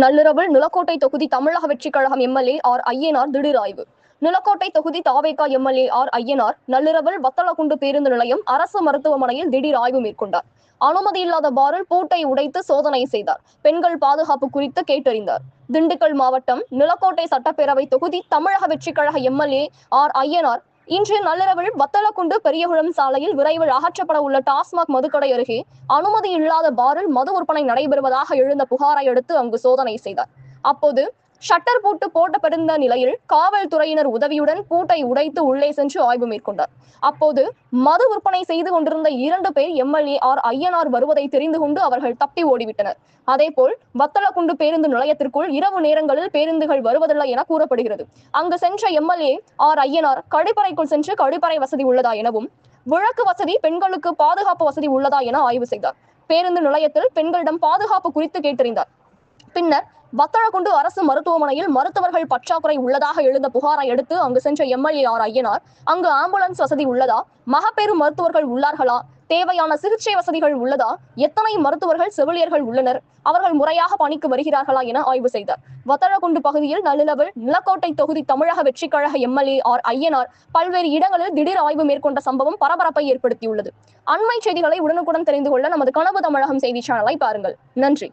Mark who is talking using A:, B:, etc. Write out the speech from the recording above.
A: நள்ளிரவில் நிலக்கோட்டை தொகுதி தமிழக வெற்றிக் கழகம் எம்எல்ஏ ஆர் ஐயனார் திடீர் ஆய்வு. நிலக்கோட்டை தொகுதி தாவேகா எம்எல்ஏ ஆர் ஐயனார் நள்ளிரவில் வத்தலக்குண்டு பேருந்து நிலையம், அரசு மருத்துவமனையில் திடீர் ஆய்வு மேற்கொண்டார். அனுமதி இல்லாத பாரில் பூட்டை உடைத்து சோதனை செய்தார். பெண்கள் பாதுகாப்பு குறித்து கேட்டறிந்தார். திண்டுக்கல் மாவட்டம் நிலக்கோட்டை சட்டப்பேரவை தொகுதி தமிழக வெற்றிக் கழக எம்எல்ஏ ஆர் ஐயனார் இன்று நள்ளிரவில் வத்தலக்குண்டு பெரியகுளம் சாலையில் விரைவில் அகற்றப்பட உள்ள டாஸ்மாக் மதுக்கடை அருகே அனுமதி இல்லாத பாரில் மது விற்பனை நடைபெறுவதாக எழுந்த புகாரை அடுத்து அங்கு சோதனை செய்தார். அப்போது ஷட்டர் பூட்டு போடப்பட்டிருந்த நிலையில் காவல்துறையினர் உதவியுடன் பூட்டை உடைத்து உள்ளே சென்று ஆய்வு மேற்கொண்டார். அப்போது மது விற்பனை செய்து கொண்டிருந்த 2 பேர் எம்எல்ஏ ஆர் ஐயனார் வருவதை தெரிந்து கொண்டு அவர்கள் தப்பி ஓடிவிட்டனர். அதேபோல் வத்தலக்குண்டு பேருந்து நிலையத்திற்குள் இரவு நேரங்களில் பேருந்துகள் வருவதில்லை என கூறப்படுகிறது. அங்கு சென்ற எம்எல்ஏ ஆர் ஐயனார் கழிப்பறைக்குள் சென்று கழிப்பறை வசதி உள்ளதா எனவும், விளக்கு வசதி, பெண்களுக்கு பாதுகாப்பு வசதி உள்ளதா என ஆய்வு செய்தார். பேருந்து நிலையத்தில் பெண்களிடம் பாதுகாப்பு குறித்து கேட்டறிந்தார். பின்னர் வத்தலக்குண்டு அரசு மருத்துவமனையில் மருத்துவர்கள் பற்றாக்குறை உள்ளதாக எழுந்த புகாரை அடுத்து அங்கு சென்ற எம்எல்ஏ ஆர் ஐயனார் அங்கு ஆம்புலன்ஸ் வசதி உள்ளதா, மகப்பேறு மருத்துவர்கள் உள்ளார்களா, தேவையான சிகிச்சை வசதிகள் உள்ளதா, எத்தனை மருத்துவர்கள் செவிலியர்கள் உள்ளனர், அவர்கள் முறையாக பணிக்கு வருகிறார்களா என ஆய்வு செய்தார். வத்தலக்குண்டு பகுதியில் நள்ளிரவில் நிலக்கோட்டை தொகுதி தமிழக வெற்றிக் கழக எம்எல்ஏ ஆர் ஐயனார் பல்வேறு இடங்களில் திடீர் ஆய்வு மேற்கொண்ட சம்பவம் பரபரப்பை ஏற்படுத்தியுள்ளது. அண்மை செய்திகளை உடனுக்குடன் தெரிந்து கொள்ள நமது கனவு தமிழகம் செய்தி சேனலை பாருங்கள். நன்றி.